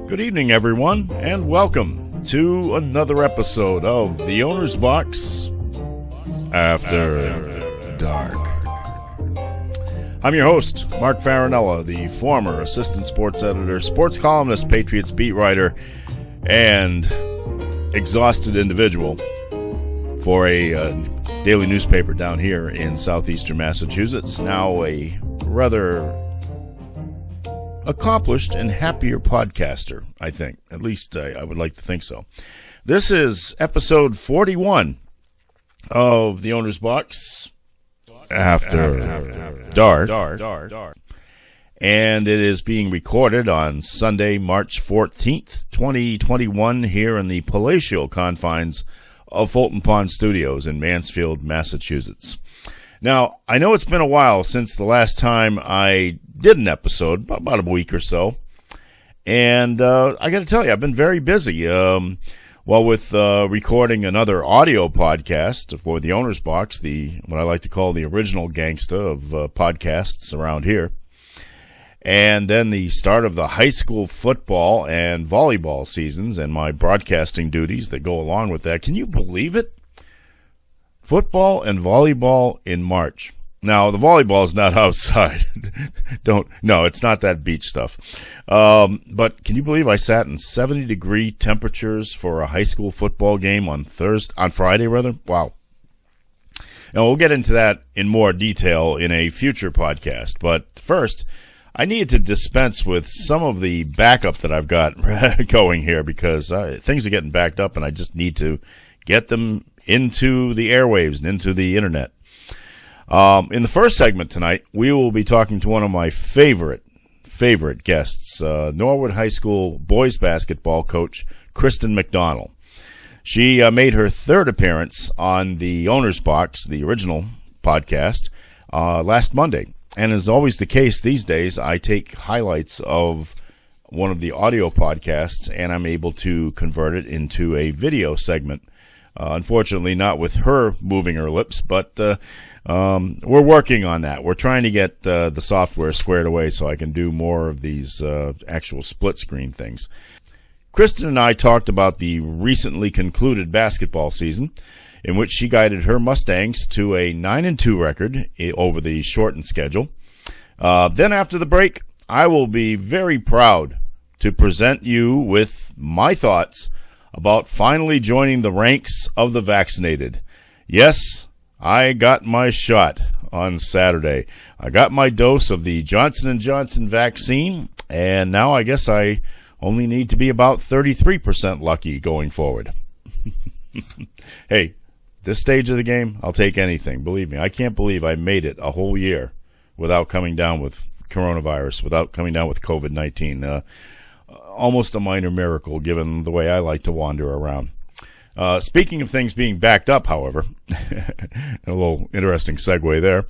Good evening, everyone, and welcome to another episode of The Owner's Box After Dark. I'm your host, Mark Farinella, the former assistant sports editor, sports columnist, Patriots beat writer, and exhausted individual for a daily newspaper down here in southeastern Massachusetts. Now a rather accomplished and happier podcaster, I think. At least I would like to think so. This is episode 41 of The Owner's Box After Dark. And it is being recorded on Sunday, March 14th, 2021, here in the palatial confines of Fulton Pond Studios in Mansfield, Massachusetts. Now, I know it's been a while since the last time I did an episode, about a week or so, and I got to tell you, I've been very busy. With recording another audio podcast for the Owner's Box, what I like to call the original gangsta of podcasts around here, and then the start of the high school football and volleyball seasons and my broadcasting duties that go along with that. Can you believe it? Football and volleyball in March. Now, the volleyball is not outside. No, it's not that beach stuff. But can you believe I sat in 70-degree temperatures for a high school football game on Friday? Wow. Now, we'll get into that in more detail in a future podcast. But first, I needed to dispense with some of the backup that I've got going here because things are getting backed up and I just need to get them into the airwaves and into the internet. In the first segment tonight, we will be talking to one of my favorite guests, Norwood High School boys basketball coach, Kristen McDonnell. She made her third appearance on the Owner's Box, the original podcast, last Monday. And as always the case these days, I take highlights of one of the audio podcasts and I'm able to convert it into a video segment. Unfortunately, not with her moving her lips, but we're working on that. We're trying to get the software squared away so I can do more of these actual split-screen things. Kristen and I talked about the recently concluded basketball season, in which she guided her Mustangs to a 9-2 record over the shortened schedule. Then after the break, I will be very proud to present you with my thoughts about finally joining the ranks of the vaccinated. Yes, I got my shot on Saturday. I got my dose of the Johnson & Johnson vaccine, and now I guess I only need to be about 33% lucky going forward. Hey, this stage of the game, I'll take anything. Believe me, I can't believe I made it a whole year without coming down with coronavirus, without coming down with COVID-19. Almost a minor miracle, given the way I like to wander around. Speaking of things being backed up, however, a little interesting segue there,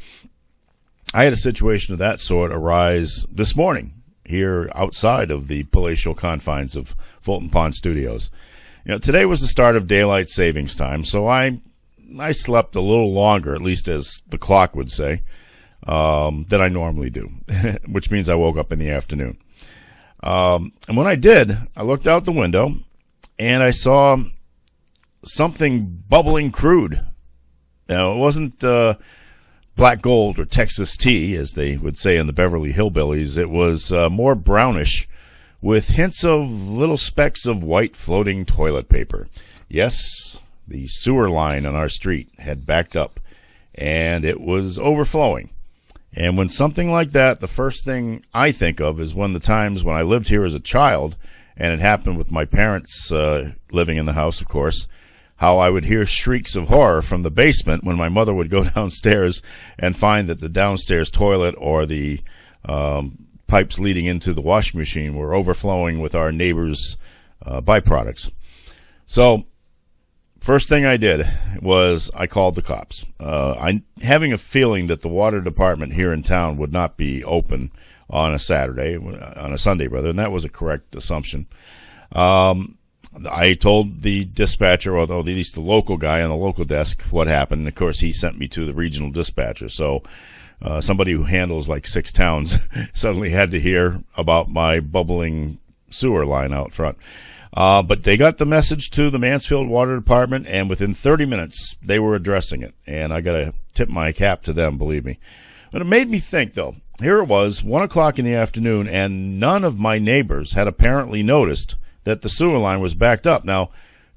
I had a situation of that sort arise this morning here outside of the palatial confines of Fulton Pond Studios. Today was the start of daylight savings time, so I slept a little longer, at least as the clock would say, than I normally do, which means I woke up in the afternoon. And when I did, I looked out the window and I saw something bubbling crude. Now, it wasn't black gold or Texas tea, as they would say in the Beverly Hillbillies. It was more brownish with hints of little specks of white floating toilet paper. Yes, the sewer line on our street had backed up and it was overflowing. And when something like that, the first thing I think of is the times when I lived here as a child, and it happened with my parents living in the house, of course, how I would hear shrieks of horror from the basement when my mother would go downstairs and find that the downstairs toilet or the pipes leading into the washing machine were overflowing with our neighbors' byproducts. So first thing I did was I called the cops. I having a feeling that the water department here in town would not be open on a Sunday, and that was a correct assumption. I told the dispatcher, or at least the local guy on the local desk, what happened. And of course, he sent me to the regional dispatcher. So somebody who handles like 6 towns suddenly had to hear about my bubbling sewer line out front. But they got the message to the Mansfield Water Department, and within 30 minutes, they were addressing it. And I got to tip my cap to them, believe me. But it made me think, though. Here it was, 1 o'clock in the afternoon, and none of my neighbors had apparently noticed that the sewer line was backed up. Now,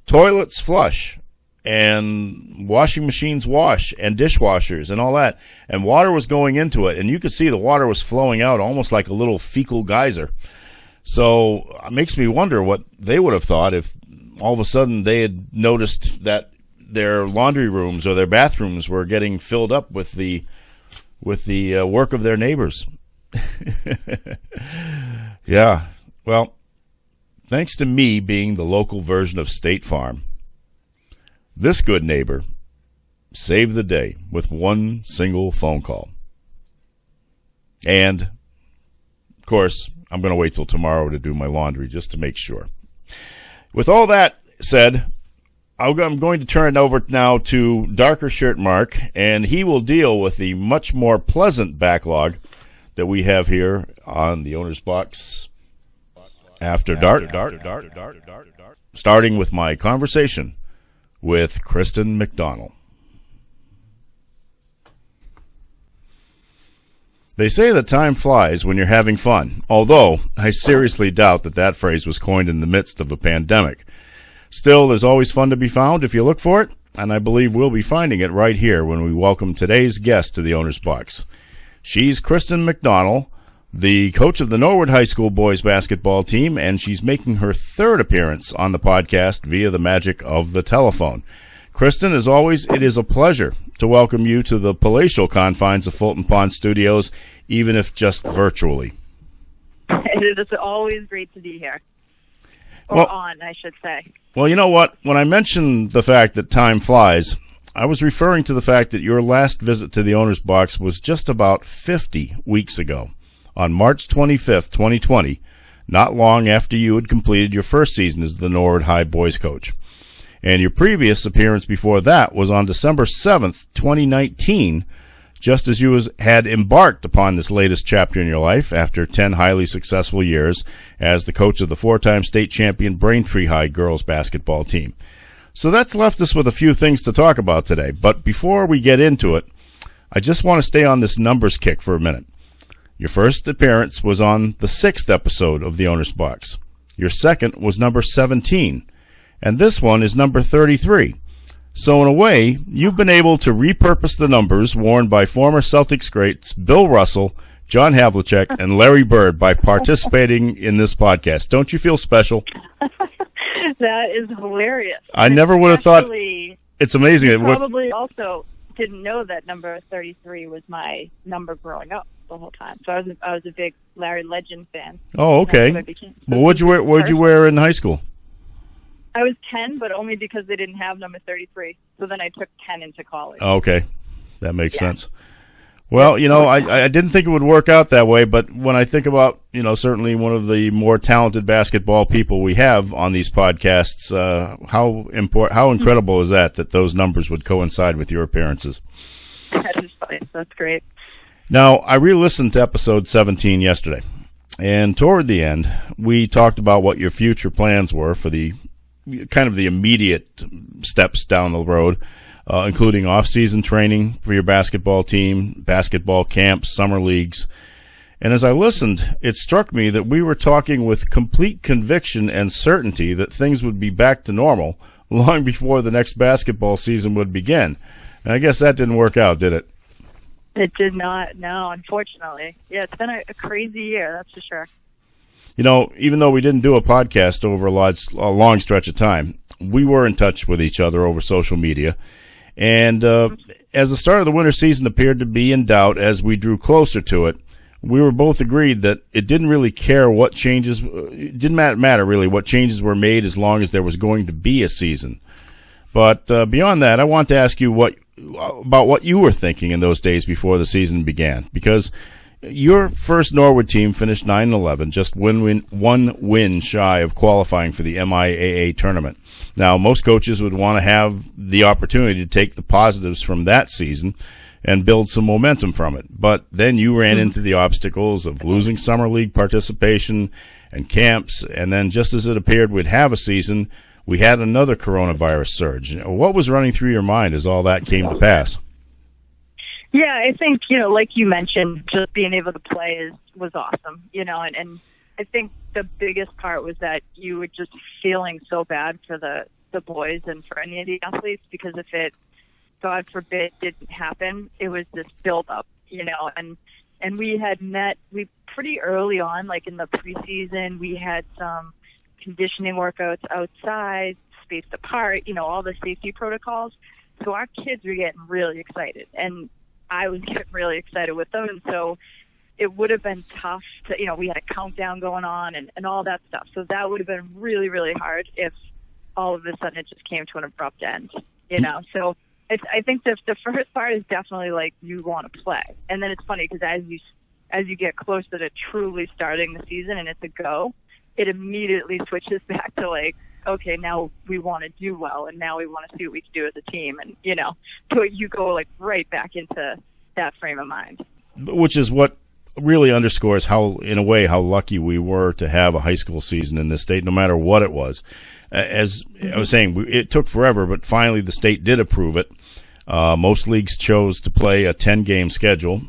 toilets flush, and washing machines wash, and dishwashers, and all that. And water was going into it, and you could see the water was flowing out almost like a little fecal geyser. So it makes me wonder what they would have thought if all of a sudden they had noticed that their laundry rooms or their bathrooms were getting filled up with the work of their neighbors. Yeah. Well, thanks to me being the local version of State Farm, this good neighbor saved the day with one single phone call. And, of course, I'm going to wait till tomorrow to do my laundry just to make sure. With all that said, I'm going to turn it over now to Darker Shirt Mark, and he will deal with the much more pleasant backlog that we have here on the Owner's Box After Dark, starting with my conversation with Kristen McDonnell. They say that time flies when you're having fun, although I seriously doubt that phrase was coined in the midst of a pandemic. Still, there's always fun to be found if you look for it, and I believe we'll be finding it right here when we welcome today's guest to the Owner's Box. She's Kristen McDonnell, the coach of the Norwood High School boys basketball team, and she's making her third appearance on the podcast via the magic of the telephone. Kristen, as always, it is a pleasure to welcome you to the palatial confines of Fulton Pond Studios, even if just virtually. It is always great to be here. I should say. Well, you know what? When I mentioned the fact that time flies, I was referring to the fact that your last visit to the Owner's Box was just about 50 weeks ago, on March 25th, 2020, not long after you had completed your first season as the Norwood High boys coach. And your previous appearance before that was on December 7th, 2019, just as you had embarked upon this latest chapter in your life after 10 highly successful years as the coach of the four-time state champion Braintree High girls basketball team. So that's left us with a few things to talk about today. But before we get into it, I just want to stay on this numbers kick for a minute. Your first appearance was on the 6th episode of the Owner's Box. Your second was number 17. And this one is number 33. So in a way, you've been able to repurpose the numbers worn by former Celtics greats Bill Russell, John Havlicek, and Larry Bird by participating in this podcast. Don't you feel special? That is hilarious. I never would have thought. It's amazing. You probably also didn't know that number 33 was my number growing up the whole time. So I was a big Larry Legend fan. Oh, okay. Well, what'd you wear in high school? I was 10, but only because they didn't have number 33. So then I took 10 into college. Okay. That makes sense. Well, I didn't think it would work out that way, but when I think about, certainly one of the more talented basketball people we have on these podcasts, how incredible is that those numbers would coincide with your appearances? That is funny. That's great. Now, I re-listened to episode 17 yesterday, and toward the end, we talked about what your future plans were for the kind of the immediate steps down the road, including off-season training for your basketball team, basketball camps, summer leagues. And as I listened, it struck me that we were talking with complete conviction and certainty that things would be back to normal long before the next basketball season would begin. And I guess that didn't work out, did it? It did not, no, unfortunately. Yeah, it's been a crazy year, that's for sure. Even though we didn't do a podcast over a long stretch of time, we were in touch with each other over social media. And as the start of the winter season appeared to be in doubt as we drew closer to it, we were both agreed that it didn't really care what changes, it didn't matter really what changes were made as long as there was going to be a season. But beyond that, I want to ask you about what you were thinking in those days before the season began, because your first Norwood team finished 9-11, just one win shy of qualifying for the MIAA tournament. Now, most coaches would want to have the opportunity to take the positives from that season and build some momentum from it. But then you ran into the obstacles of losing summer league participation and camps, and then just as it appeared we'd have a season, we had another coronavirus surge. What was running through your mind as all that came to pass? Yeah, I think, like you mentioned, just being able to play was awesome, and I think the biggest part was that you were just feeling so bad for the boys and for any of the athletes, because if it, God forbid, didn't happen, it was this build-up, and we pretty early on, like in the preseason, we had some conditioning workouts outside, spaced apart, all the safety protocols. So our kids were getting really excited, and I was getting really excited with them. And so it would have been tough to, we had a countdown going on and all that stuff. So that would have been really, really hard if all of a sudden it just came to an abrupt end, So I think the first part is definitely like you want to play. And then it's funny because as you get closer to truly starting the season and it's a go, it immediately switches back to like, okay, now we want to do well, and now we want to see what we can do as a team, and so you go like right back into that frame of mind. Which is what really underscores how lucky we were to have a high school season in this state, no matter what it was. As I was saying, it took forever, but finally the state did approve it. Most leagues chose to play a 10-game schedule.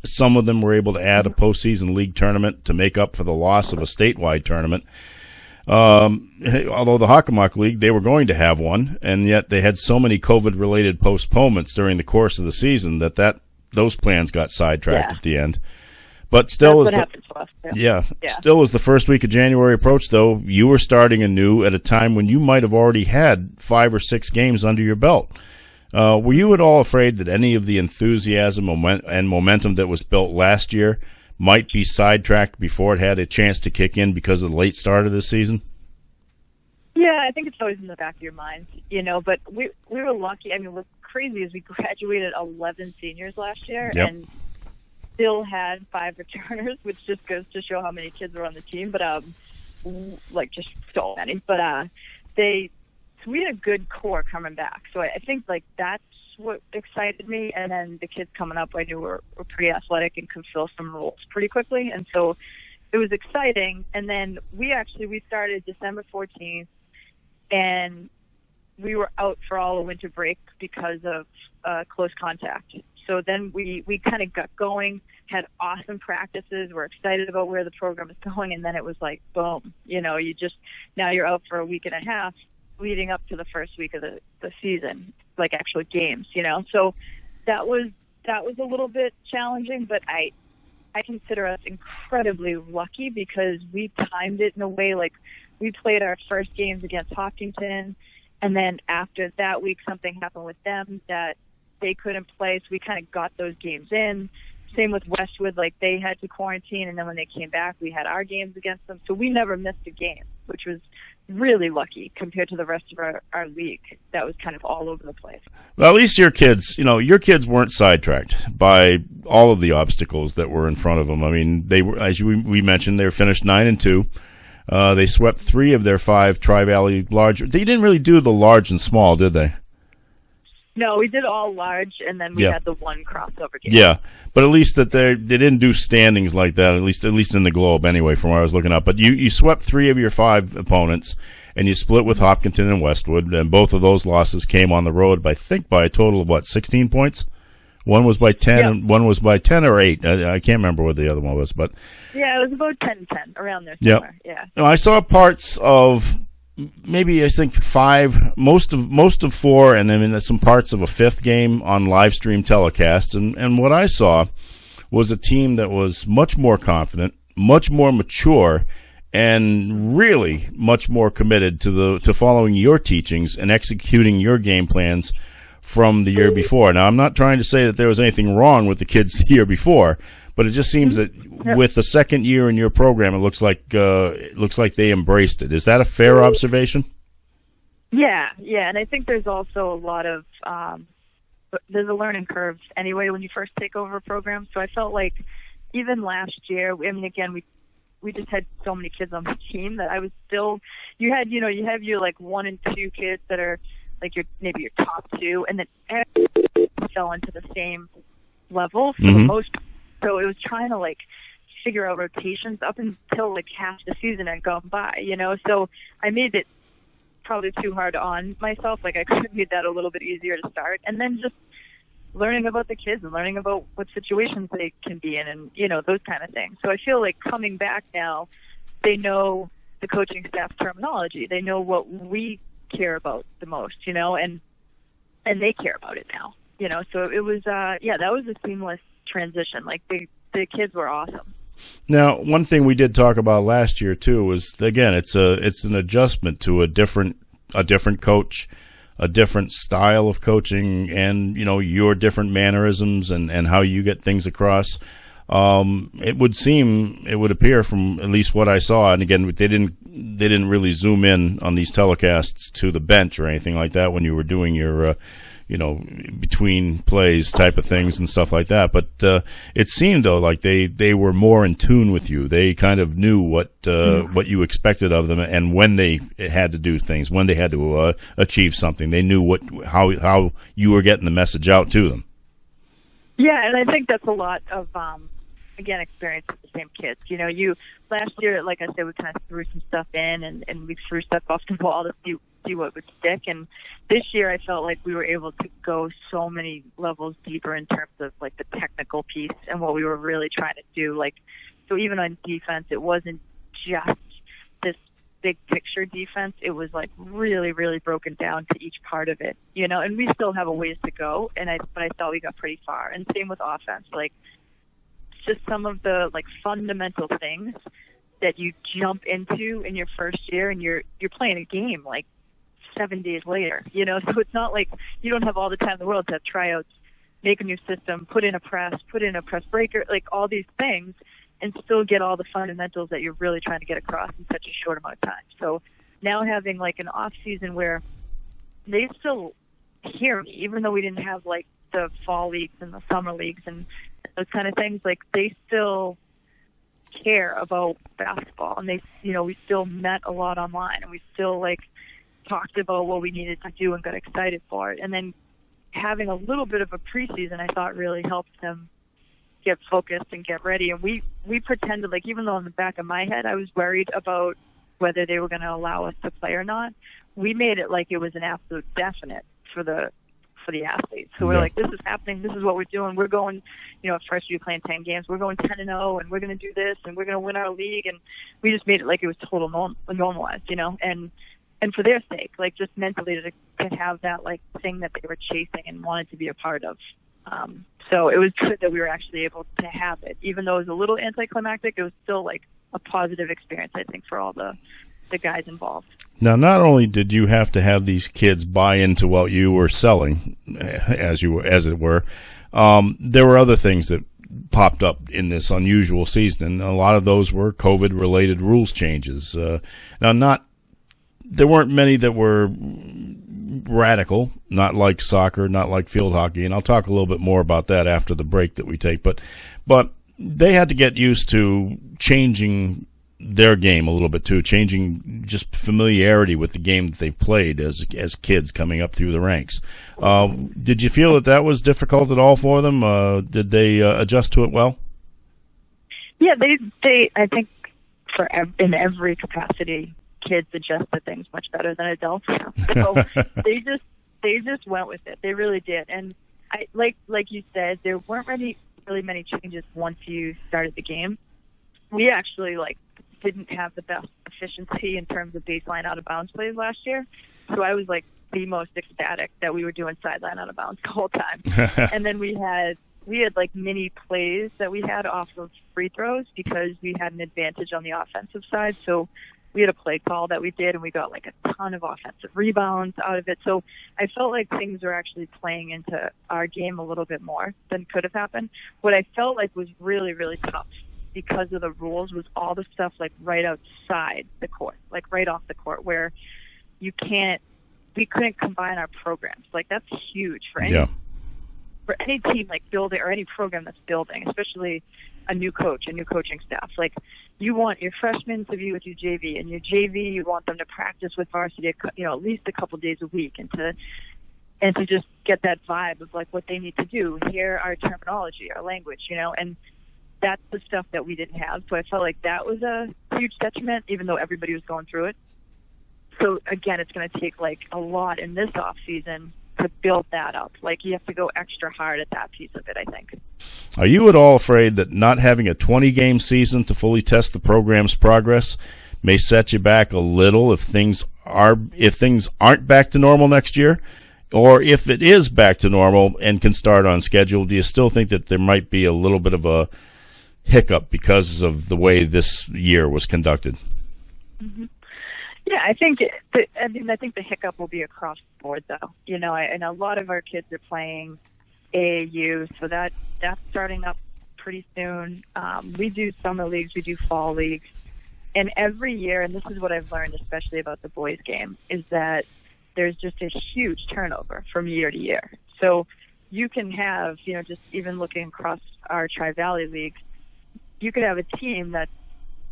Some of them were able to add a postseason league tournament to make up for the loss of a statewide tournament. Although the Hockomock League, they were going to have one, and yet they had so many COVID-related postponements during the course of the season that those plans got sidetracked at the end. But still, still as the first week of January approached, though, you were starting anew at a time when you might have already had 5 or 6 games under your belt. Were you at all afraid that any of the enthusiasm and momentum that was built last year might be sidetracked before it had a chance to kick in because of the late start of this season? Yeah, I think it's always in the back of your mind, but we were lucky. I mean, what's crazy is we graduated 11 seniors last year and still had 5 returners, which just goes to show how many kids were on the team, but just so many. But we had a good core coming back. So I think like that's what excited me, and then the kids coming up I knew were pretty athletic and could fill some roles pretty quickly, and so it was exciting. And then we started December 14th, and we were out for all of winter break because of close contact. So then we kind of got going, had awesome practices, we're excited about where the program is going, and then it was like boom, now you're out for a week and a half leading up to the first week of the season, like actual games, So that was a little bit challenging, but I consider us incredibly lucky because we timed it in a way like we played our first games against Hopkinton, and then after that week something happened with them that they couldn't play, so we kind of got those games in. Same with Westwood, like they had to quarantine, and then when they came back, we had our games against them. So we never missed a game, which was really lucky compared to the rest of our league. That was kind of all over the place. Well, at least your kids weren't sidetracked by all of the obstacles that were in front of them. I mean, they were, as we mentioned, they were finished 9-2. They swept 3 of their 5 Tri-Valley large. They didn't really do the large and small, did they? No, we did all large, and then we had the one crossover game. Yeah, but at least that they didn't do standings like that. At least in the Globe, anyway, from where I was looking up. But you swept 3 of your 5 opponents, and you split with Hopkinton and Westwood, and both of those losses came on the road by a total of 16 points. One was by 10, and one was by 10 or 8. I can't remember what the other one was, but yeah, it was about 10-10 around there somewhere. Yeah. No, I saw parts of. Maybe I think 5, most of 4, and then some parts of a 5th game on live stream telecasts. And what I saw was a team that was much more confident, much more mature, and really much more committed to following your teachings and executing your game plans from the year before. Now, I'm not trying to say that there was anything wrong with the kids the year before, but it just seems that with the second year in your program, it looks like they embraced it. Is that a fair observation? Yeah, and I think there's also a lot of there's a learning curve anyway when you first take over a program. So I felt like even last year, I mean, again, we just had so many kids on the team that I was still. You have your like 1 and 2 kids that are like maybe your top 2, and then everybody fell into the same level for the most. So it was trying to like figure out rotations up until like half the season had gone by, you know. So I made it probably too hard on myself. Like I could have made that a little bit easier to start, and then just learning about the kids and learning about what situations they can be in, and you know, those kind of things. So I feel like coming back now, they know the coaching staff terminology. They know what we care about the most, you know, and they care about it now, you know. So it was, that was a seamless transition. Like the kids were awesome. Now, one thing we did talk about last year too was, again, it's an adjustment to a different coach, a different style of coaching, and you know, your different mannerisms and how you get things across. It would appear from at least what I saw, and again, they didn't really zoom in on these telecasts to the bench or anything like that when you were doing your between plays type of things and stuff like that. But it seemed though like they were more in tune with you. They kind of knew what you expected of them, and when they had to do things, when they had to achieve something, they knew how you were getting the message out to them. Yeah, and I think that's a lot of again, experience with the same kids. You know, last year, like I said, we kind of threw some stuff in and we threw stuff off the wall to see what would stick. And this year I felt like we were able to go so many levels deeper in terms of like the technical piece and what we were really trying to do. Like, so even on defense, it wasn't just this big picture defense. It was like really, really broken down to each part of it, you know, and we still have a ways to go. But I thought we got pretty far. And same with offense. Like, just some of the like fundamental things that you jump into in your first year, and you're playing a game like 7 days later, you know. So it's not like you don't have all the time in the world to have tryouts, make a new system, put in a press breaker, like all these things, and still get all the fundamentals that you're really trying to get across in such a short amount of time. So now having like an off season where they still hear me, even though we didn't have like the fall leagues and the summer leagues and those kind of things, like they still care about basketball, and they, you know, we still met a lot online, and we still like talked about what we needed to do and got excited for it. And then having a little bit of a preseason, I thought really helped them get focused and get ready. And we pretended, like, even though in the back of my head I was worried about whether they were going to allow us to play or not, we made it like it was an absolute definite for the athletes. So we're like, this is happening. This is what we're doing. We're going, you know, first you're playing 10 games. We're going 10-0, and we're going to do this, and we're going to win our league. And we just made it like it was total normalized, you know, and for their sake, like just mentally to have that like thing that they were chasing and wanted to be a part of. So it was good that we were actually able to have it, even though it was a little anticlimactic. It was still like a positive experience, I think, for all the guys involved. Now, not only did you have to have these kids buy into what you were selling, as it were, there were other things that popped up in this unusual season, and a lot of those were COVID-related rules changes. There weren't many that were radical, not like soccer, not like field hockey, and I'll talk a little bit more about that after the break that we take. But they had to get used to changing their game a little bit too, changing just familiarity with the game that they played as kids coming up through the ranks. Did you feel that was difficult at all for them? Did they adjust to it well? Yeah, they I think in every capacity, kids adjust to things much better than adults. So they just went with it. They really did. And I like you said, there weren't really many changes once you started the game. We actually didn't have the best efficiency in terms of baseline out of bounds plays last year. So I was the most ecstatic that we were doing sideline out of bounds the whole time. And then we had mini plays that we had off of free throws because we had an advantage on the offensive side. So we had a play call that we did, and we got a ton of offensive rebounds out of it. So I felt like things were actually playing into our game a little bit more than could have happened. What I felt like was really, really tough because of the rules was all the stuff right outside the court, right off the court, where we couldn't combine our programs. That's huge for any team building or any program that's building, especially a new coach, a new coaching staff. You want your freshmen to be with your JV, and your JV, you want them to practice with varsity, at least a couple days a week, and to and to just get that vibe of like what they need to do, hear our terminology, our language, and that's the stuff that we didn't have. So I felt like that was a huge detriment, even though everybody was going through it. So again, it's going to take like a lot in this off season to build that up. Like you have to go extra hard at that piece of it, I think. Are you at all afraid that not having a 20-game season to fully test the program's progress may set you back a little if things aren't back to normal next year? Or if it is back to normal and can start on schedule, do you still think that there might be a little bit of a hiccup because of the way this year was conducted? Mm-hmm. Yeah, I think the hiccup will be across the board, though. And a lot of our kids are playing AAU, so that's starting up pretty soon. We do summer leagues, we do fall leagues, and every year, and this is what I've learned, especially about the boys' game, is that there's just a huge turnover from year to year. So you can have, just even looking across our Tri-Valley leagues, you could have a team that's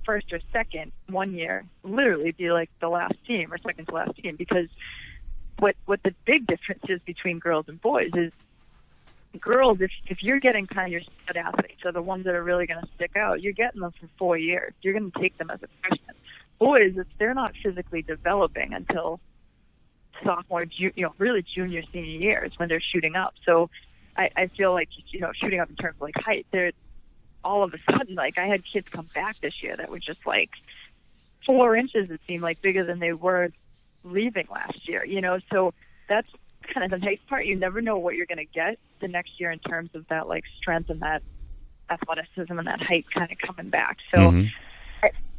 first or second one year literally be like the last team or second to last team, because what the big difference is between girls and boys is girls, if you're getting kind of your stud athletes, so the ones that are really going to stick out, you're getting them for 4 years. You're going to take them as a freshman. Boys, they're not physically developing until sophomore, really junior, senior years when they're shooting up. So I feel like, shooting up in terms of like height, they're all of a sudden, like I had kids come back this year that were just like 4 inches, it seemed like, bigger than they were leaving last year, so that's kind of the nice part. You never know what you're going to get the next year in terms of that like strength and that athleticism and that height kind of coming back. So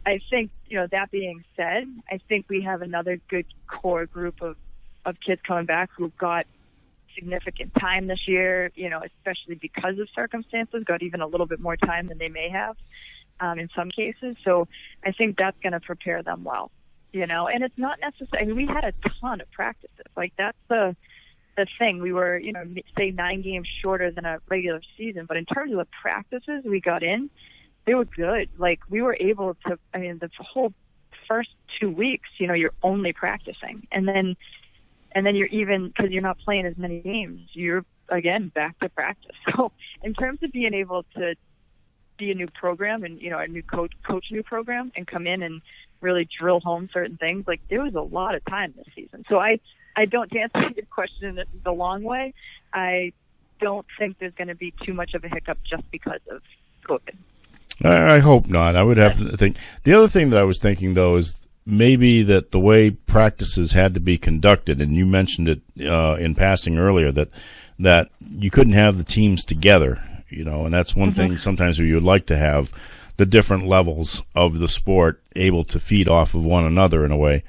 I think, that being said, I think we have another good core group of kids coming back who've got significant time this year, especially because of circumstances, got even a little bit more time than they may have in some cases. So I think that's going to prepare them well, and it's not necessary. I mean, we had a ton of practices. Like that's the thing. We were, say 9 games shorter than a regular season, but in terms of the practices we got in, they were good. Like we were able to, the whole first 2 weeks, you're only practicing. And then you're even, because you're not playing as many games, you're, again, back to practice. So in terms of being able to be a new program and, a new coach new program and come in and really drill home certain things, like there was a lot of time this season. So I don't, to answer your question the long way, I don't think there's going to be too much of a hiccup just because of COVID. I hope not. I would have to think. The other thing that I was thinking, though, is maybe that the way practices had to be conducted, and you mentioned it in passing earlier, that you couldn't have the teams together, and that's one thing sometimes where you would like to have the different levels of the sport able to feed off of one another in a way.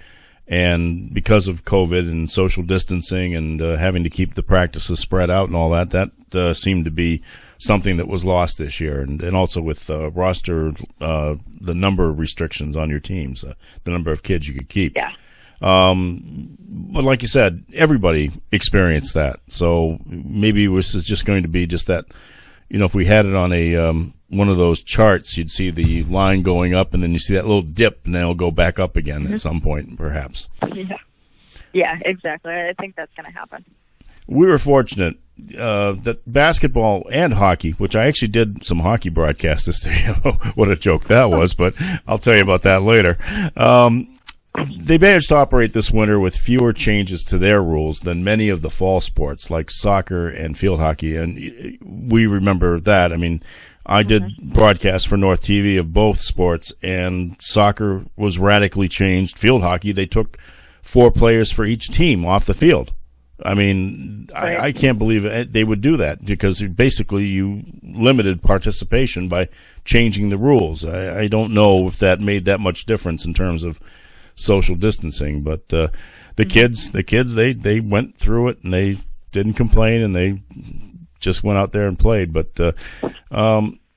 And because of COVID and social distancing and having to keep the practices spread out and all that, that seemed to be something that was lost this year. And also with roster, the number of restrictions on your teams, the number of kids you could keep. Yeah. But like you said, everybody experienced that. So maybe it was just going to be just that, if we had it on a one of those charts, you'd see the line going up, and then you see that little dip, and then it'll go back up again at some point, perhaps. Yeah, exactly. I think that's going to happen. We were fortunate that basketball and hockey, which I actually did some hockey broadcasts this year. What a joke that was, but I'll tell you about that later. They managed to operate this winter with fewer changes to their rules than many of the fall sports like soccer and field hockey, and we remember that. I did broadcasts for North TV of both sports, and soccer was radically changed. Field hockey, they took 4 players for each team off the field. I can't believe they would do that, because basically you limited participation by changing the rules. I don't know if that made that much difference in terms of social distancing, but the kids, they went through it and they didn't complain, and they just went out there and played. But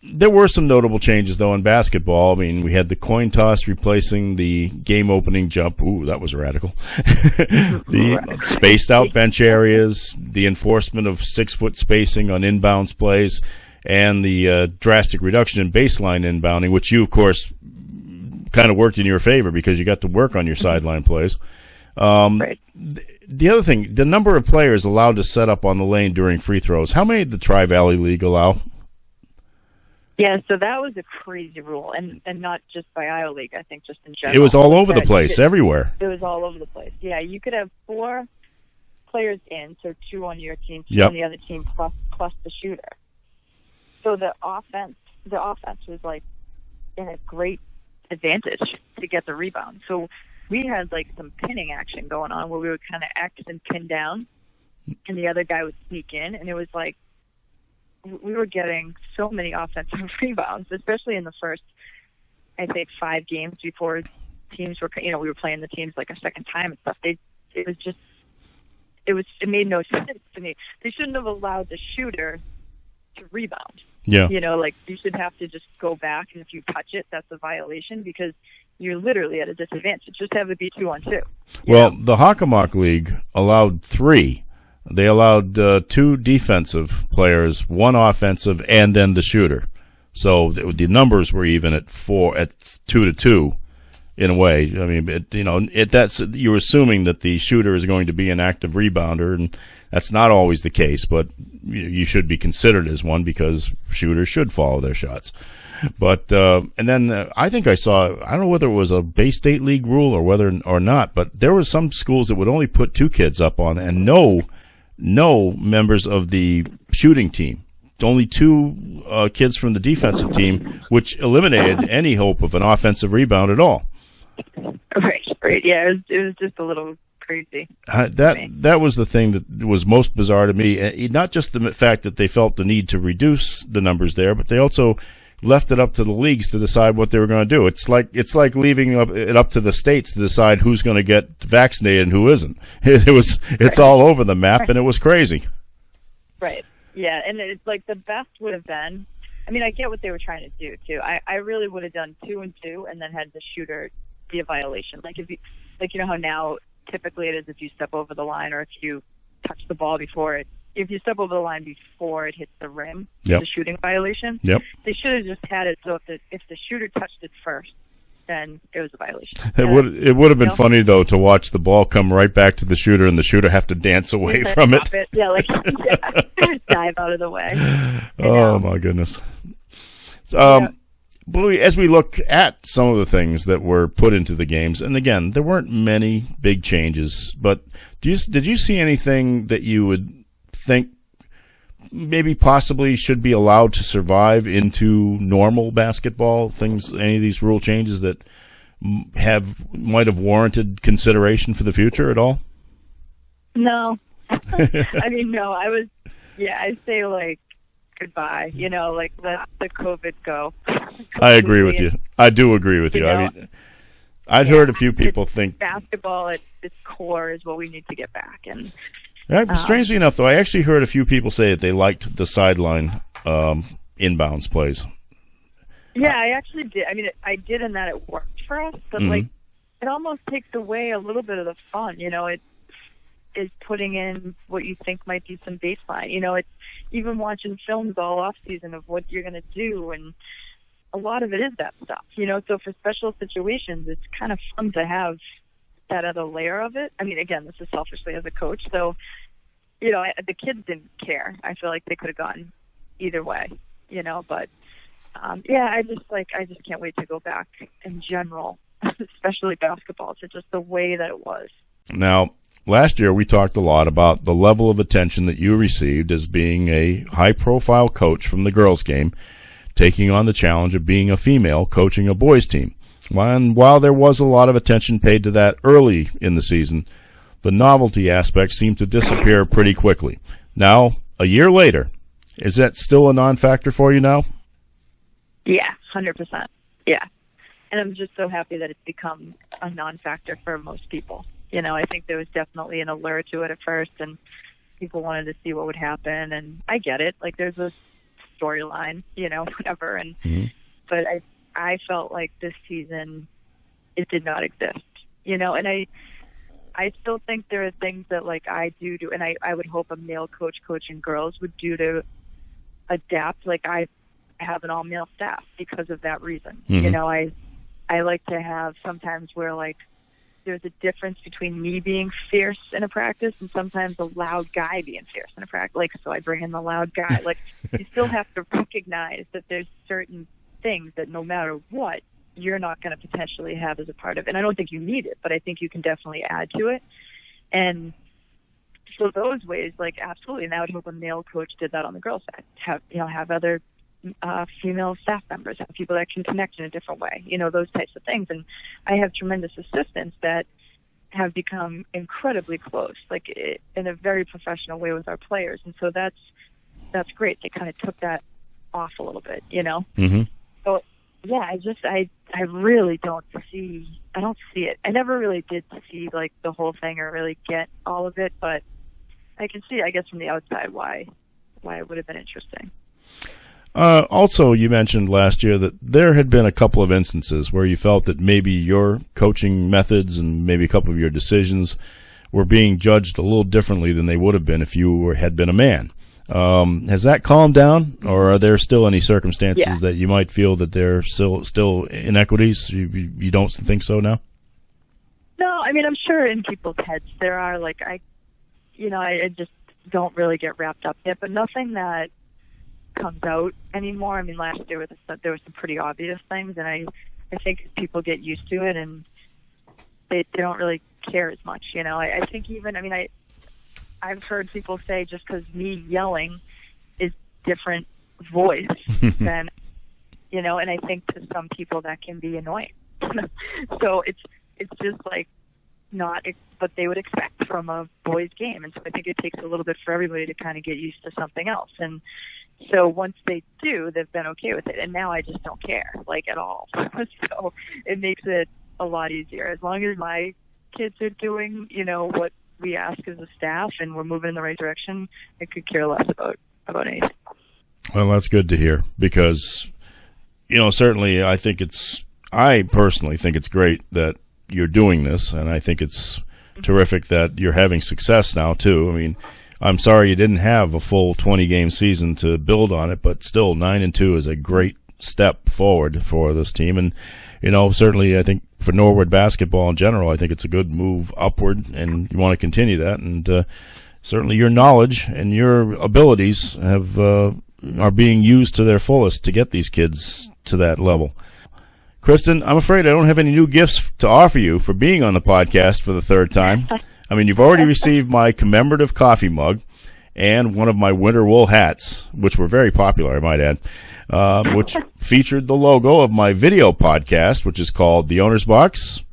there were some notable changes, though, in basketball. We had the coin toss replacing the game-opening jump. Ooh, that was radical. The spaced-out bench areas, the enforcement of 6-foot spacing on inbounds plays, and the drastic reduction in baseline inbounding, which you, of course, kind of worked in your favor because you got to work on your sideline plays. the other thing, the number of players allowed to set up on the lane during free throws, how many did the Tri-Valley League allow? Yeah, so that was a crazy rule, and not just by Iowa League, I think just in general. It was all over the place, everywhere. It was all over the place. Yeah, you could have 4 players in, so 2 on your team, 2 Yep. on the other team, plus the shooter. So the offense was like in a great advantage to get the rebound. So we had like some pinning action going on where we would kind of X and pin down, and the other guy would sneak in, and it was like we were getting so many offensive rebounds, especially in the first, I think, 5 games before teams were, we were playing the teams like a second time and stuff. It made no sense to me. They shouldn't have allowed the shooter to rebound. Yeah. Like you should have to just go back, and if you touch it, that's a violation because you're literally at a disadvantage. Just have it be 2-on-2. Well, the Hockomock League allowed 3. They allowed 2 defensive players, 1 offensive, and then the shooter. So the numbers were even at 2-2 in a way. I mean, that's you're assuming that the shooter is going to be an active rebounder, and that's not always the case. But you should be considered as one because shooters should follow their shots. But and then I think I don't know whether it was a Bay State League rule or whether or not, but there were some schools that would only put 2 kids up on and no members of the shooting team. Only 2 kids from the defensive team, which eliminated any hope of an offensive rebound at all. Right. Yeah, it was just a little crazy. That was the thing that was most bizarre to me. Not just the fact that they felt the need to reduce the numbers there, but they also left it up to the leagues to decide what they were going to do. It's like leaving it up to the states to decide who's going to get vaccinated and who isn't. It's all over the map, and it was crazy. Right. Yeah, and it's like the best would have been. I mean, I get what they were trying to do too. I really would have done 2-2 and then had the shooter be a violation. Like if you how now typically it is if you step over the line or if you touch the ball if you step over the line before it hits the rim, yep. It's a shooting violation. Yep. They should have just had it so if the shooter touched it first, then it was a violation. It would have been funny though to watch the ball come right back to the shooter and the shooter have to dance away from it. Yeah, dive out of the way. Oh my goodness. As we look at some of the things that were put into the games, and again, there weren't many big changes, but did you see anything that you would think maybe possibly should be allowed to survive into normal basketball? Any of these rule changes that might have warranted consideration for the future at all? No. I mean, no. I'd say like goodbye. Let the COVID go. I agree with you. I do agree with you. I mean, I'd heard a few people think basketball at its core is what we need to get back. And strangely enough, though, I actually heard a few people say that they liked the sideline inbounds plays. Yeah, I actually did. I mean, I did in that it worked for us, but it almost takes away a little bit of the fun. It is putting in what you think might be some baseline. It's even watching films all off season of what you're going to do, and a lot of it is that stuff. So for special situations, it's kind of fun to have that other layer of it. I mean, again, this is selfishly as a coach, so the kids didn't care. I feel like they could have gone either way, but I just can't wait to go back in general, especially basketball, to just the way that it was. Now, last year we talked a lot about the level of attention that you received as being a high-profile coach from the girls' game, taking on the challenge of being a female coaching a boys' team. And while there was a lot of attention paid to that early in the season, the novelty aspect seemed to disappear pretty quickly. Now, a year later, is that still a non-factor for you now? Yeah, 100%. Yeah. And I'm just so happy that it's become a non-factor for most people. I think there was definitely an allure to it at first, and people wanted to see what would happen, and I get it. Like, there's a storyline, whatever, and but I felt like this season it did not exist, and I still think there are things that like I do, and I would hope a male coach coaching girls would do to adapt. Like I have an all-male staff because of that reason. I like to have sometimes where like there's a difference between me being fierce in a practice and sometimes a loud guy being fierce in a practice. Like, so I bring in the loud guy. Like, you still have to recognize that there's certain things that no matter what, you're not going to potentially have as a part of it. And I don't think you need it, but I think you can definitely add to it. And so those ways, like, absolutely. And I would hope a male coach did that on the girls' side. Have other female staff members, have people that can connect in a different way, those types of things. And I have tremendous assistants that have become incredibly close, like in a very professional way with our players. And so that's great. They kind of took that off a little bit, Mm-hmm. So yeah, I really don't see it. I never really did see like the whole thing or really get all of it, but I can see, I guess, from the outside why it would have been interesting. Also, you mentioned last year that there had been a couple of instances where you felt that maybe your coaching methods and maybe a couple of your decisions were being judged a little differently than they would have been if you had been a man. Has that calmed down, or are there still any circumstances that you might feel that there are still inequities? You don't think so now? No, I mean, I'm sure in people's heads there are, like, I just don't really get wrapped up yet, but nothing that comes out anymore. I mean, last year there were some pretty obvious things, and I think people get used to it and they don't really care as much. I think even, I mean, I've heard people say just because me yelling is different voice than, and I think to some people that can be annoying. So it's just like not what they would expect from a boys game. And so I think it takes a little bit for everybody to kind of get used to something else. And so once they do, they've been okay with it. And now I just don't care, like, at all. So it makes it a lot easier. As long as my kids are doing, what we ask as a staff and we're moving in the right direction, I could care less about anything. Well, that's good to hear because, certainly I personally think it's great that you're doing this, and I think it's terrific that you're having success now, too. I mean, I'm sorry you didn't have a full 20-game season to build on it, but still 9-2 is a great step forward for this team. And, certainly I think for Norwood basketball in general, I think it's a good move upward, and you want to continue that. And certainly your knowledge and your abilities are being used to their fullest to get these kids to that level. Kristen, I'm afraid I don't have any new gifts to offer you for being on the podcast for the third time. I mean, you've already received my commemorative coffee mug and one of my winter wool hats, which were very popular, I might add, which featured the logo of my video podcast, which is called The Owner's Box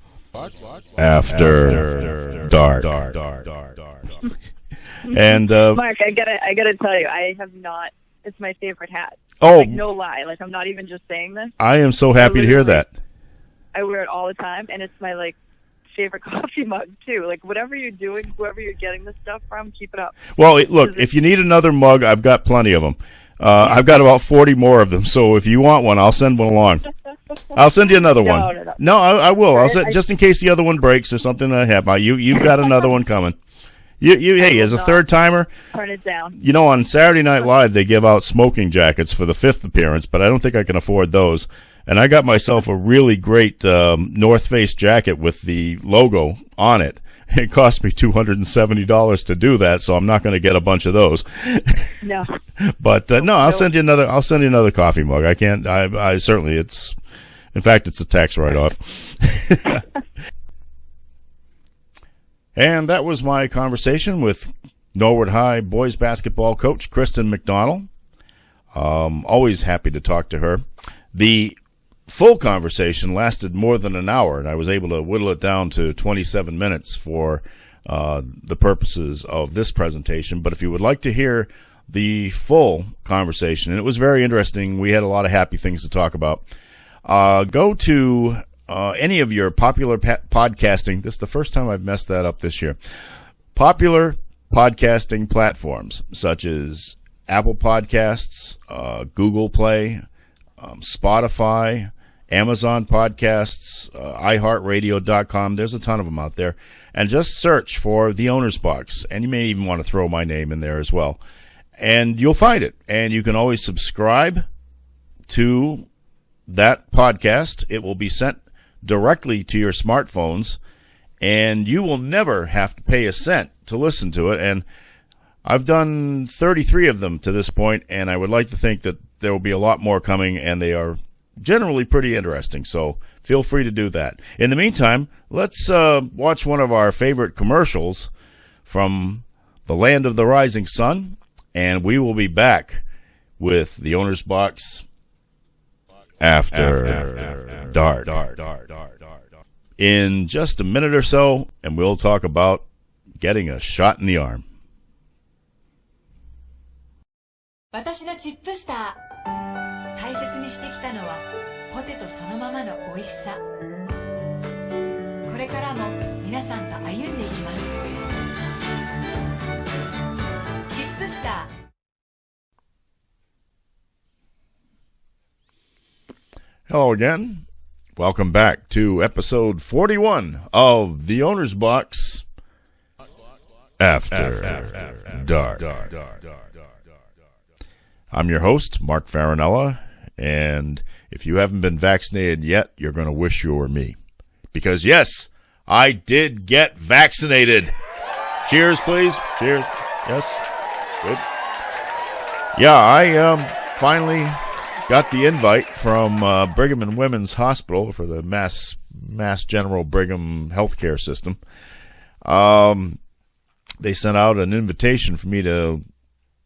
After Dark. And Mark, I gotta tell you, I have not. It's my favorite hat. Oh, like, no lie. Like, I'm not even just saying this. I am so happy to hear that. I wear it all the time, and it's my favorite coffee mug too. Like, whatever you're doing, whoever you're getting this stuff from, keep it up. Well, look, if you need another mug, I've got plenty of them. I've got about 40 more of them. So if you want one, I'll send one along. I'll send you another one. No, I will. I'll send just in case the other one breaks or something that happens. You've got another one coming. Hey, as a third timer, turn it down. On Saturday Night Live, they give out smoking jackets for the 5th appearance, but I don't think I can afford those. And I got myself a really great North Face jacket with the logo on it. It cost me $270 to do that, so I'm not going to get a bunch of those. No. But no, I'll send you another coffee mug. I can't. I certainly. In fact, it's a tax write-off. And that was my conversation with Norwood High boys basketball coach Kristen McDonnell. Always happy to talk to her. The full conversation lasted more than an hour, and I was able to whittle it down to 27 minutes for the purposes of this presentation. But if you would like to hear the full conversation, and it was very interesting, we had a lot of happy things to talk about, go to any of your popular podcasting. This is the first time I've messed that up this year. Popular podcasting platforms such as Apple Podcasts, Google Play, Spotify, Amazon Podcasts, iHeartRadio.com. There's a ton of them out there. And just search for The Owner's Box. And you may even want to throw my name in there as well. And you'll find it. And you can always subscribe to that podcast. It will be sent directly to your smartphones, and you will never have to pay a cent to listen to it. And I've done 33 of them to this point, and I would like to think that there will be a lot more coming, and they are generally pretty interesting. So feel free to do that. In the meantime, let's watch one of our favorite commercials from the land of the rising sun, and we will be back with the Owner's Box after dark in just a minute or so, and we'll talk about getting a shot in the arm. 私のチップスター、大切にしてきたのはポテトそのままの美味しさ。これからも皆さんと歩んでいきます。チップスター。Hello again. Welcome back to episode 41 of The Owner's Box After Dark. I'm your host, Mark Farinella, and if you haven't been vaccinated yet, you're going to wish you were me. Because, yes, I did get vaccinated. Cheers, please. Cheers. Yes. Good. Yeah, I finally got the invite from Brigham and Women's Hospital for the Mass General Brigham healthcare system. They sent out an invitation for me to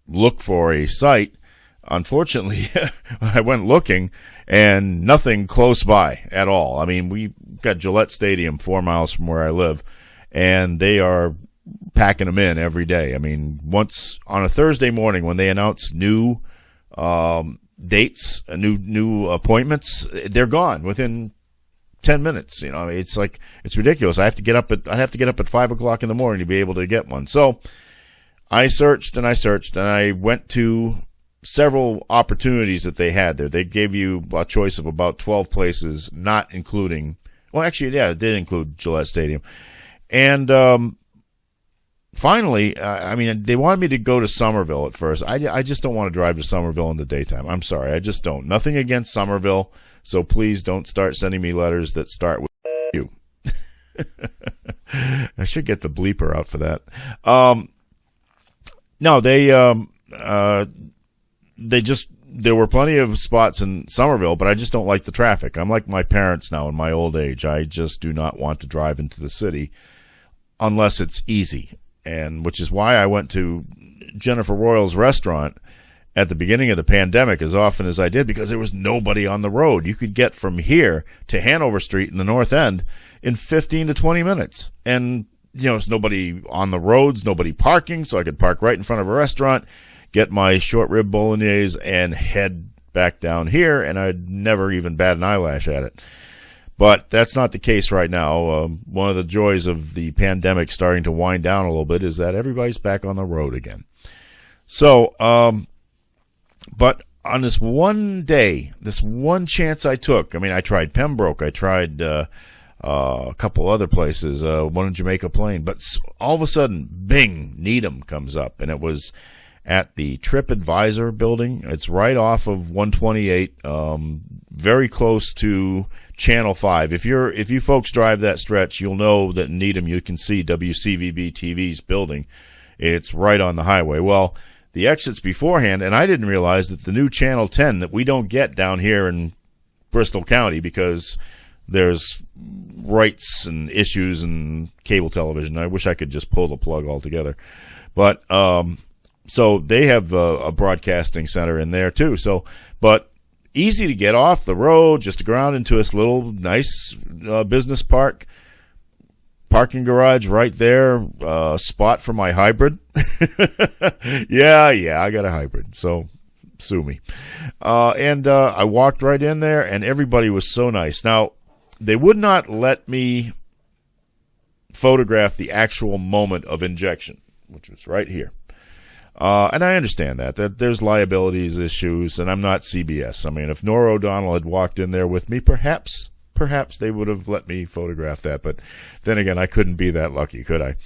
look for a site. Unfortunately, I went looking, and nothing close by at all. I mean, we got Gillette Stadium 4 miles from where I live, and they are packing them in every day. I mean, once on a Thursday morning when they announce new dates, new appointments, they're gone within 10 minutes. You know, it's like, it's ridiculous. I have to get up at 5 o'clock in the morning to be able to get one. So I searched and I went to several opportunities that they had there. They gave you a choice of about 12 places, not including, well, actually, yeah, it did include Gillette Stadium. And finally, I mean, they wanted me to go to Somerville at first. I just don't want to drive to Somerville in the daytime. I'm sorry, I just don't. Nothing against Somerville, so please don't start sending me letters that start with you. I should get the bleeper out for that. No, there were plenty of spots in Somerville, but I just don't like the traffic. I'm like my parents now in my old age. I just do not want to drive into the city unless it's easy, and which is why I went to Jennifer Royal's restaurant at the beginning of the pandemic as often as I did, because there was nobody on the road. You could get from here to Hanover Street in the North End in 15 to 20 minutes. And, you know, there's nobody on the roads, nobody parking, so I could park right in front of a restaurant, get my short rib bolognese, and head back down here, and I'd never even bat an eyelash at it. But that's not the case right now. One of the joys of the pandemic starting to wind down a little bit is that everybody's back on the road again. So, but on this one day, this one chance I took, I mean, I tried Pembroke, I tried a couple other places, one in Jamaica Plain, but all of a sudden, bing, Needham comes up, and it was at the TripAdvisor building. It's right off of 128, very close to Channel 5. If you folks drive that stretch, you'll know that in Needham you can see WCVB TV's building. It's right on the highway. Well, the exits beforehand, and I didn't realize that the new Channel 10 that we don't get down here in Bristol County because there's rights and issues in cable television. I wish I could just pull the plug altogether. But so they have a broadcasting center in there too. So, but easy to get off the road, just to go around into this little nice business park. Parking garage right there, spot for my hybrid. Yeah, I got a hybrid, so sue me. And I walked right in there, and everybody was so nice. Now, they would not let me photograph the actual moment of injection, which was right here. And I understand that there's liabilities issues, and I'm not CBS. I mean, if Nora O'Donnell had walked in there with me, perhaps they would have let me photograph that. But then again, I couldn't be that lucky, could I?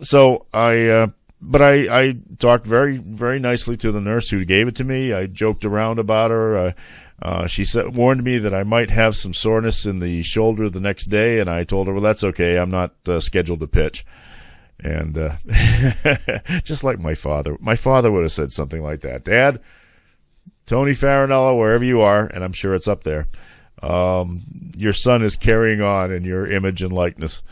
So I talked very, very nicely to the nurse who gave it to me. I joked around about her. She warned me that I might have some soreness in the shoulder the next day, and I told her, well, that's okay. I'm not scheduled to pitch. And just like my father would have said something like that. Dad, Tony Farinella, wherever you are, and I'm sure it's up there, your son is carrying on in your image and likeness.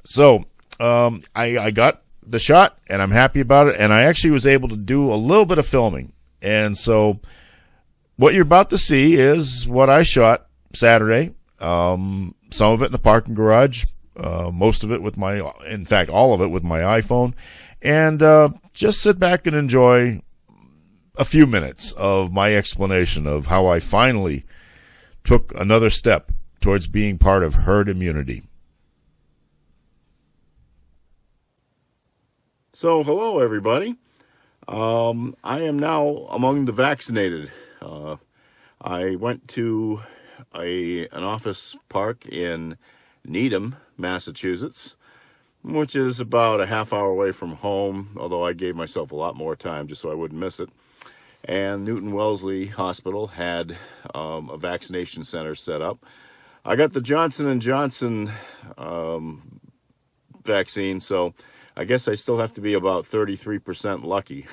So I got the shot, and I'm happy about it, and I actually was able to do a little bit of filming. And so what you're about to see is what I shot Saturday, some of it in the parking garage, most of it with in fact, all of it with my iPhone, and just sit back and enjoy a few minutes of my explanation of how I finally took another step towards being part of herd immunity. So, hello, everybody. I am now among the vaccinated. I went to an office park in Needham, Massachusetts, which is about a half hour away from home, although I gave myself a lot more time just so I wouldn't miss it. And Newton Wellesley Hospital had a vaccination center set up. I got the Johnson & Johnson vaccine, so I guess I still have to be about 33% lucky.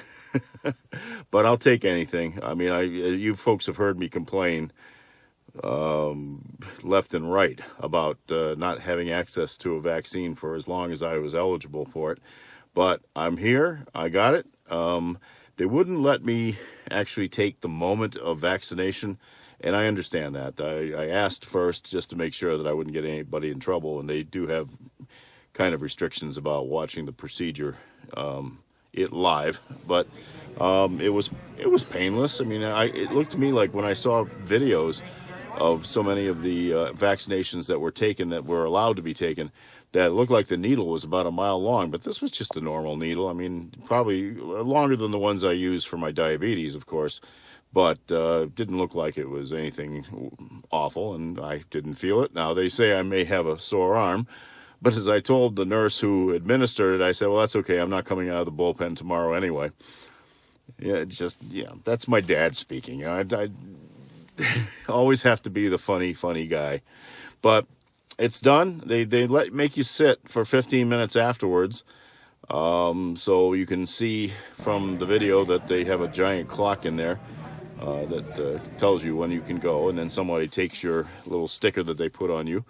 But I'll take anything. I mean, you folks have heard me complain left and right about not having access to a vaccine for as long as I was eligible for it. But I'm here. I got it. They wouldn't let me actually take the moment of vaccination, and I understand that. I asked first just to make sure that I wouldn't get anybody in trouble, and they do have kind of restrictions about watching the procedure it live, but it was painless. I mean, it looked to me like when I saw videos of so many of the vaccinations that were taken, that were allowed to be taken, that it looked like the needle was about a mile long, but this was just a normal needle. I mean, probably longer than the ones I use for my diabetes, of course, but didn't look like it was anything awful, and I didn't feel it. Now, they say I may have a sore arm, but as I told the nurse who administered it, I said, well, that's okay. I'm not coming out of the bullpen tomorrow anyway. Yeah, that's my dad speaking. I always have to be the funny guy. But it's done. They make you sit for 15 minutes afterwards. So you can see from the video that they have a giant clock in there that tells you when you can go. And then somebody takes your little sticker that they put on you,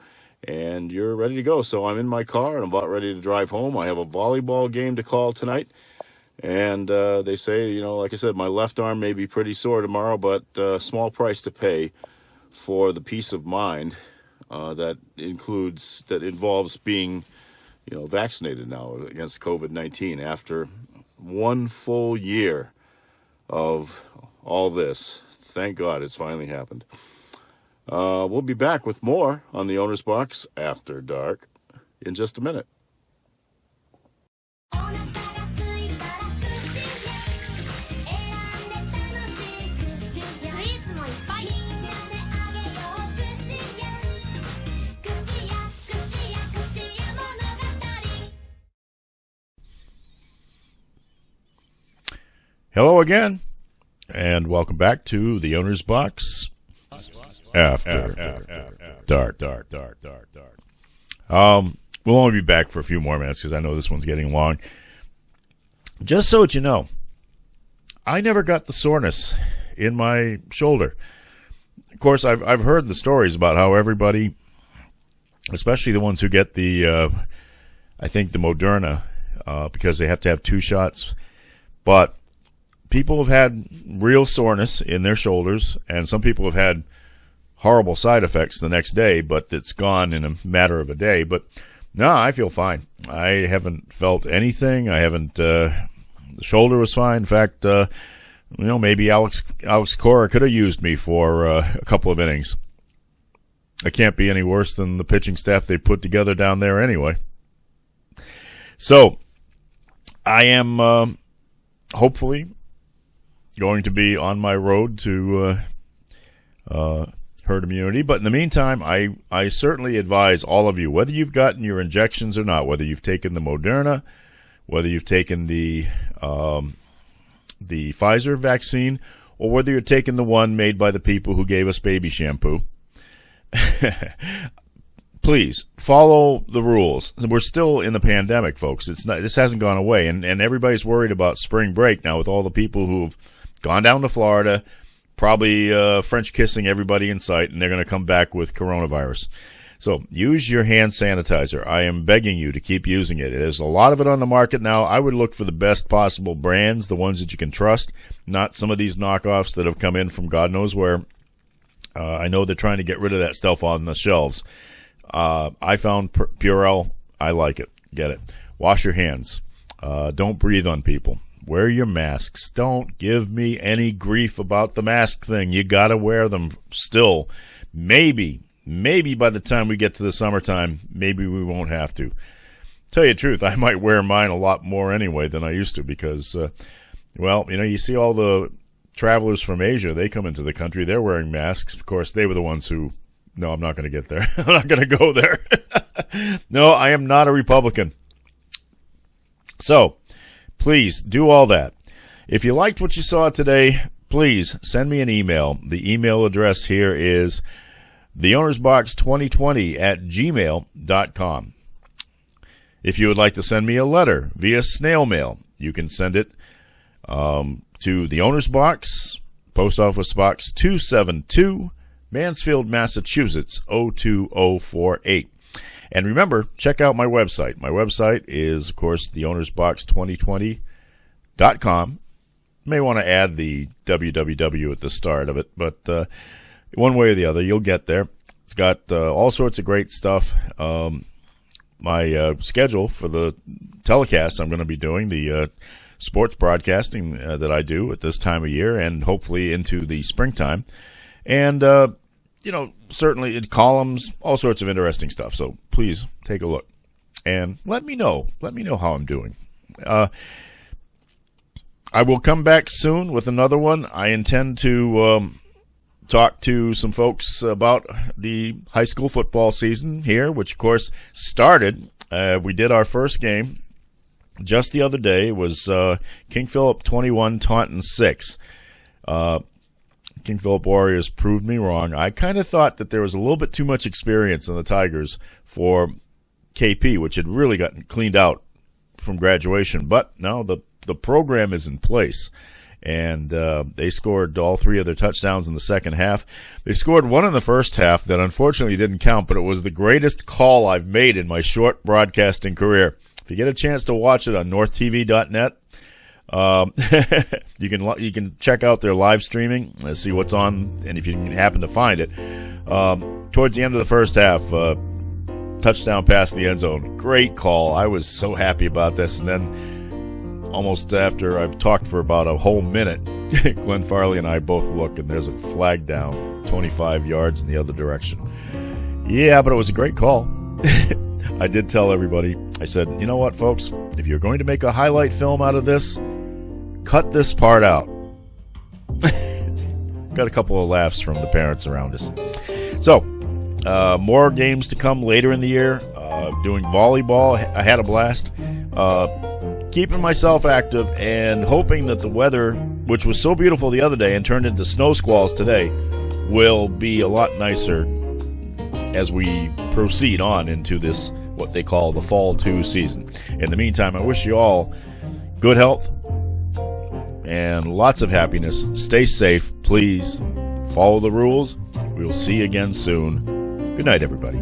and you're ready to go. So I'm in my car, and I'm about ready to drive home. I have a volleyball game to call tonight. And they say, like I said, my left arm may be pretty sore tomorrow, but small price to pay for the peace of mind that involves being, vaccinated now against COVID-19 after one full year of all this. Thank God it's finally happened. We'll be back with more on the Owner's Box After Dark in just a minute. Hello again, and welcome back to the Owner's Box After Dark. We'll only be back for a few more minutes because I know this one's getting long. Just so that you know, I never got the soreness in my shoulder. Of course, I've heard the stories about how everybody, especially the ones who get the, I think the Moderna, because they have to have 2 shots, but people have had real soreness in their shoulders, and some people have had horrible side effects the next day, but it's gone in a matter of a day. But no, I feel fine. I haven't felt anything. I haven't, the shoulder was fine. In fact, maybe Alex Cora could have used me for a couple of innings. I can't be any worse than the pitching staff they put together down there anyway. So I am hopefully going to be on my road to herd immunity. But in the meantime, I certainly advise all of you, whether you've gotten your injections or not, whether you've taken the Moderna, whether you've taken the Pfizer vaccine, or whether you're taking the one made by the people who gave us baby shampoo, please follow the rules. We're still in the pandemic, folks. This hasn't gone away, and everybody's worried about spring break now with all the people who've gone down to Florida, probably French kissing everybody in sight, and they're going to come back with coronavirus. So use your hand sanitizer. I am begging you to keep using it. There's a lot of it on the market now. I would look for the best possible brands, the ones that you can trust, not some of these knockoffs that have come in from God knows where. I know they're trying to get rid of that stuff on the shelves. I found Purell. I like it. Get it. Wash your hands. Don't breathe on people. Wear your masks. Don't give me any grief about the mask thing. You got to wear them still. Maybe by the time we get to the summertime, maybe we won't have to. Tell you the truth, I might wear mine a lot more anyway than I used to because, you see all the travelers from Asia, they come into the country, they're wearing masks. Of course, they were the ones who, no, I'm not going to get there. I'm not going to go there. No, I am not a Republican. So, please do all that. If you liked what you saw today, please send me an email. The email address here is theownersbox2020@gmail.com. If you would like to send me a letter via snail mail, you can send it to the Owner's Box, Post Office Box 272, Mansfield, Massachusetts, 02048. And remember, check out my website. My website is, of course, theownersbox2020.com. You may want to add the www at the start of it, but one way or the other, you'll get there. It's got all sorts of great stuff. My schedule for the telecast I'm going to be doing, the sports broadcasting that I do at this time of year and hopefully into the springtime. And, certainly columns, all sorts of interesting stuff. So please take a look and let me know. Let me know how I'm doing. I will come back soon with another one. I intend to talk to some folks about the high school football season here, which, of course, started. We did our first game just the other day. It was King Philip 21, Taunton 6. King Philip Warriors proved me wrong. I kind of thought that there was a little bit too much experience in the Tigers for KP, which had really gotten cleaned out from graduation. But no, the program is in place. And they scored all three of their touchdowns in the second half. They scored one in the first half that unfortunately didn't count, but it was the greatest call I've made in my short broadcasting career. If you get a chance to watch it on northtv.net, you can check out their live streaming and see what's on, and if you can happen to find it. Towards the end of the first half, touchdown past the end zone. Great call. I was so happy about this. And then almost after I've talked for about a whole minute, Glenn Farley and I both look, and there's a flag down 25 yards in the other direction. Yeah, but it was a great call. I did tell everybody, I said, you know what, folks, if you're going to make a highlight film out of this, cut this part out. Got a couple of laughs from the parents around us. So, more games to come later in the year. Doing volleyball, I had a blast. Keeping myself active and hoping that the weather, which was so beautiful the other day and turned into snow squalls today, will be a lot nicer as we proceed on into this, what they call the Fall 2 season. In the meantime, I wish you all good health and lots of happiness. Stay safe, please. Follow the rules. We will see you again soon. Good night, everybody.